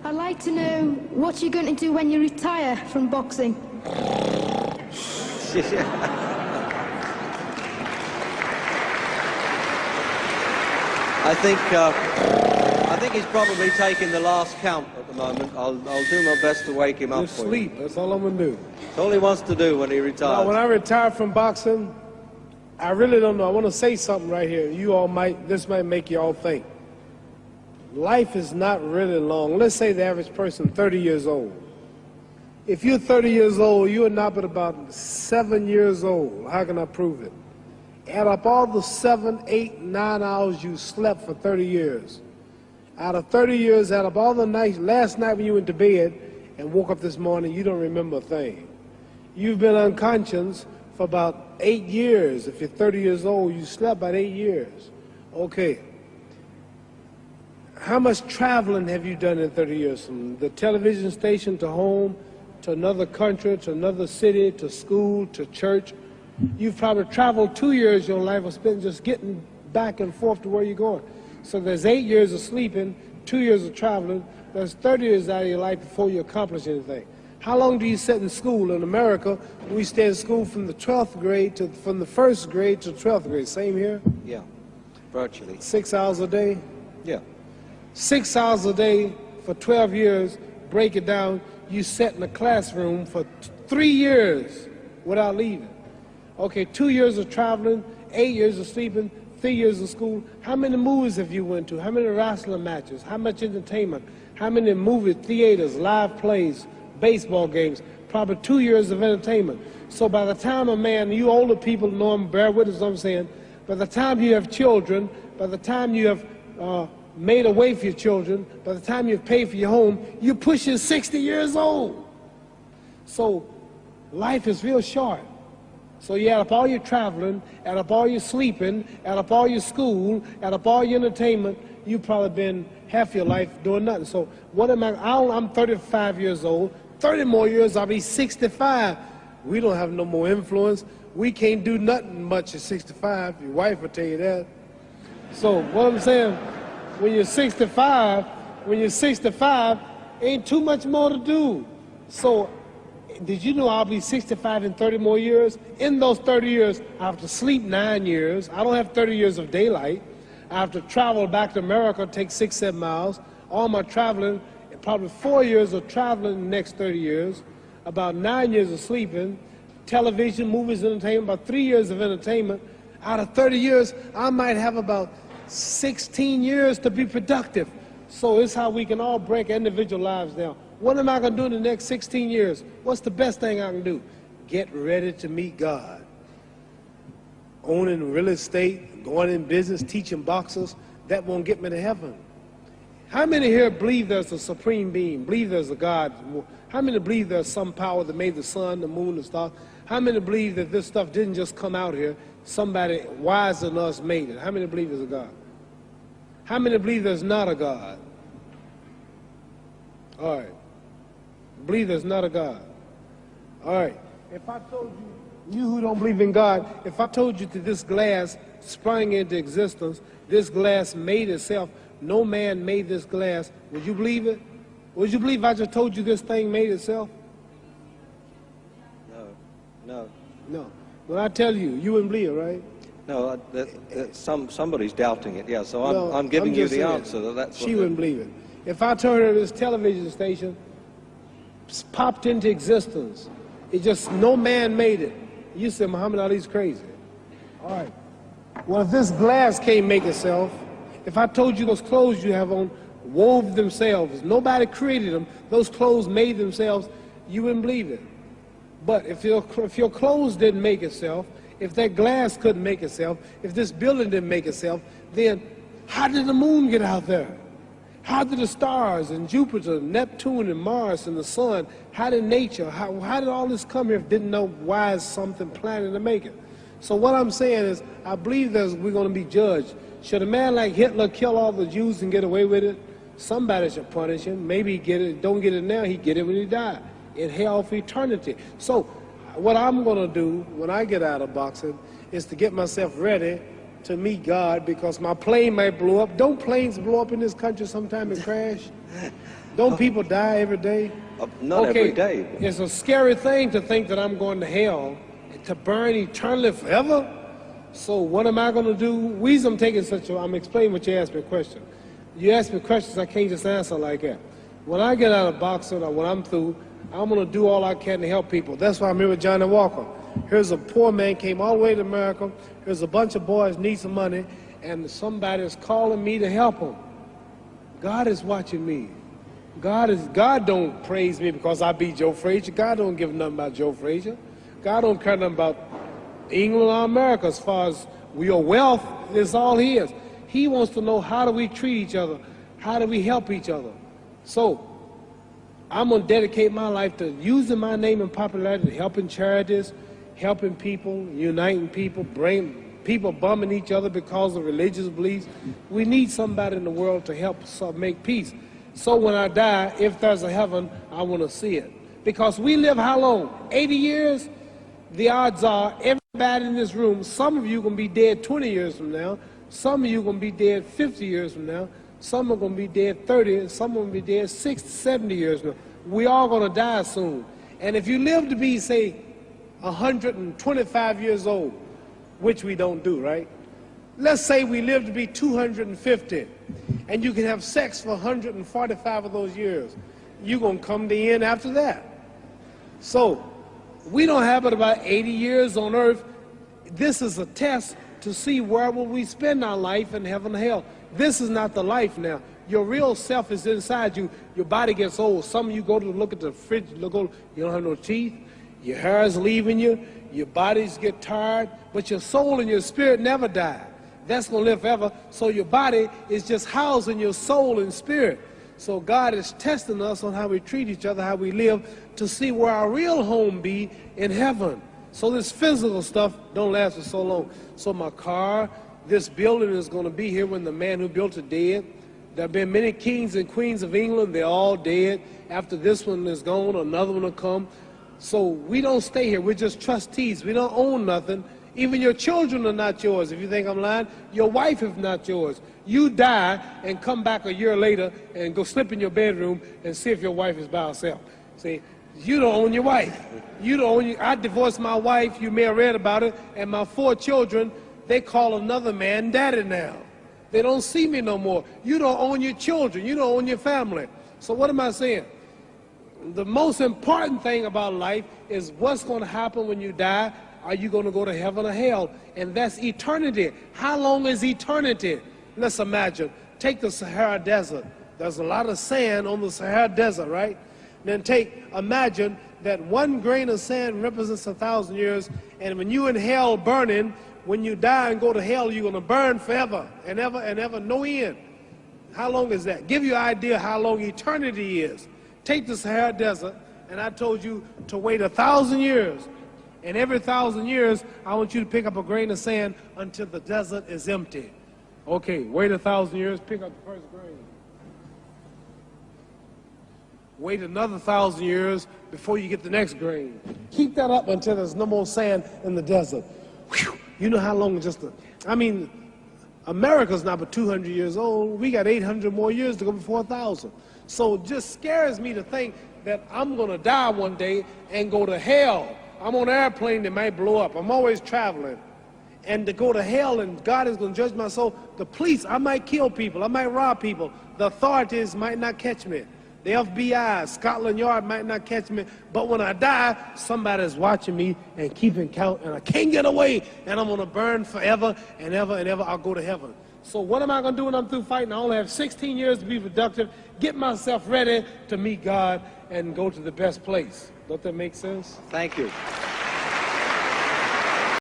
I'd like to know what you're going to do when you retire from boxing. I think he's probably taking the last count at the moment. I'll do my best to wake him up Just for sleep. you. That's all I'm going to do. That's all he wants to do when he retires. Now, when I retire from boxing, I really don't know. I want to say something right here. You all might, this might make you all think. Life is not really long. Let's say the average person 30 years old. If you're 30 years old, you are not but about 7 years old. How can I prove it? Add up all the 7, 8, 9 hours you slept for 30 years. Out of 30 years, add up all the nights, last night when you went to bed and woke up this morning, you don't remember a thing. You've been unconscious for about 8 years. If you're 30 years old, you slept about 8 years. Okay. How much traveling have you done in 30 years? From the television station to home, to another country, to another city, to school, to church. You've probably traveled 2 years of your life or spent just getting back and forth to where you're going. So there's 8 years of sleeping, 2 years of traveling. There's 30 years out of your life before you accomplish anything. How long do you sit in school? In America, we stay in school from the 12th grade to, from the 1st grade to 12th grade. Same here? Yeah, virtually. 6 hours a day? Yeah. 6 hours a day for 12 years, break it down, you sat in a classroom for 3 years without leaving. Okay, 2 years of traveling, 8 years of sleeping, 3 years of school. How many movies have you went to? How many wrestling matches? How much entertainment? How many movie theaters, live plays, baseball games? Probably 2 years of entertainment. So by the time a man, you older people know him, bear with us what I'm saying, by the time you have children, by the time you have made a way for your children, by the time you've paid for your home, you're pushing 60 years old. So life is real short. So you add up all your traveling, add up all your sleeping, add up all your school, add up all your entertainment, you've probably been half your life doing nothing. So what am I'm 35 years old, 30 more years I'll be 65. We don't have no more influence. We can't do nothing much at 65. Your wife will tell you that. So what I'm saying, when you're 65, ain't too much more to do. So did you know I'll be 65 in 30 more years? In those 30 years, I have to sleep 9 years. I don't have 30 years of daylight. I have to travel back to America, take 6, 7 miles. All my traveling, probably 4 years of traveling in the next 30 years, about 9 years of sleeping, television, movies, entertainment, about 3 years of entertainment. Out of 30 years, I might have about 16 years to be productive. So it's how we can all break individual lives down. What am I going to do in the next 16 years? What's the best thing I can do? Get ready to meet God. Owning real estate, going in business, teaching boxers, that won't get me to heaven. How many here believe there's a supreme being, believe there's a God? How many believe there's some power that made the sun, the moon, the stars? How many believe that this stuff didn't just come out here? Somebody wiser than us made it. How many believe there's a God? How many believe there's not a God? All right. Believe there's not a God. All right. If I told you, you who don't believe in God, if I told you that this glass sprang into existence, this glass made itself, no man made this glass, would you believe it? Would you believe I just told you this thing made itself? No. No. When I tell you, you wouldn't believe it, right? No, somebody's doubting it, yeah, so I'm giving you the answer. That's she wouldn't believe it. If I told her this television station popped into existence, it just, no man made it, you said Muhammad Ali's crazy. All right. Well, if this glass can't make itself, if I told you those clothes you have on wove themselves, nobody created them, those clothes made themselves, you wouldn't believe it. But if your clothes didn't make itself, if that glass couldn't make itself, if this building didn't make itself, then how did the moon get out there? How did the stars and Jupiter, Neptune and Mars and the sun, how did nature, how did all this come here if it didn't know why is something planning to make it? So what I'm saying is, I believe that we're going to be judged. Should a man like Hitler kill all the Jews and get away with it? Somebody should punish him. Maybe he get it, don't get it now, he get it when he died. In hell for eternity. So what I'm going to do when I get out of boxing is to get myself ready to meet God because my plane might blow up. Don't planes blow up in this country sometime and crash? Don't people die every day? Not every day. It's a scary thing to think that I'm going to hell to burn eternally forever. So what am I going to do? Reason I'm taking I'm explaining what you asked me a question. You ask me questions I can't just answer like that. When I get out of boxing or when I'm through, I'm going to do all I can to help people. That's why I'm here with Johnny Walker. Here's a poor man, came all the way to America. Here's a bunch of boys need some money, and somebody is calling me to help them. God is watching me. God don't praise me because I beat Joe Frazier. God don't give nothing about Joe Frazier. God don't care nothing about England or America as far as your wealth is all his. He wants to know, how do we treat each other? How do we help each other? So I'm going to dedicate my life to using my name and popularity, helping charities, helping people, uniting people, bring people bumming each other because of religious beliefs. We need somebody in the world to help us make peace. So when I die, if there's a heaven, I want to see it. Because we live how long? 80 years? The odds are everybody in this room, some of you are going to be dead 20 years from now, some of you are going to be dead 50 years from now, some are going to be dead 30, and some are going to be dead 60, 70 years from now. We all going to die soon. And if you live to be, say, 125 years old, which we don't do, right? Let's say we live to be 250, and you can have sex for 145 of those years. You're going to come to the end after that. So we don't have but about 80 years on earth. This is a test to see where will we spend our life in heaven or hell. This is not the life now. Your real self is inside you. Your body gets old. Some of you go to look at the fridge, you don't have no teeth. Your hair is leaving you. Your bodies get tired. But your soul and your spirit never die. That's going to live forever. So your body is just housing your soul and spirit. So God is testing us on how we treat each other, how we live, to see where our real home be in heaven. So this physical stuff don't last for so long. So my car, this building is going to be here when the man who built it dead. There have been many kings and queens of England. They're all dead. After this one is gone, another one will come. So we don't stay here. We're just trustees. We don't own nothing. Even your children are not yours. If you think I'm lying, your wife is not yours. You die and come back a year later and go slip in your bedroom and see if your wife is by herself. See, you don't own your wife. You don't own I divorced my wife. You may have read about it. And my 4 children, they call another man daddy now. They don't see me no more. You don't own your children. You don't own your family. So what am I saying? The most important thing about life is what's going to happen when you die. Are you going to go to heaven or hell? And that's eternity. How long is eternity? Let's imagine. Take the Sahara Desert. There's a lot of sand on the Sahara Desert, right? Then imagine that 1 grain of sand represents 1,000 years, and when you're in hell burning, when you die and go to hell, you're going to burn forever and ever and ever, no end. How long is that? Give you an idea how long eternity is. Take the Sahara Desert, and I told you to wait 1,000 years. And every 1,000 years, I want you to pick up a grain of sand until the desert is empty. Okay, wait 1,000 years, pick up the first grain. Wait another 1,000 years before you get the next grain. Keep that up until there's no more sand in the desert. Whew. You know how long America's not but 200 years old. We got 800 more years to go before 1,000. So it just scares me to think that I'm going to die one day and go to hell. I'm on an airplane that might blow up. I'm always traveling. And to go to hell and God is going to judge my soul. The police, I might kill people. I might rob people. The authorities might not catch me. The FBI, Scotland Yard might not catch me. But when I die, somebody's watching me and keeping count. And I can't get away. And I'm going to burn forever and ever and ever. I'll go to heaven. So what am I going to do when I'm through fighting? I only have 16 years to be productive. Get myself ready to meet God and go to the best place. Don't that make sense? Thank you.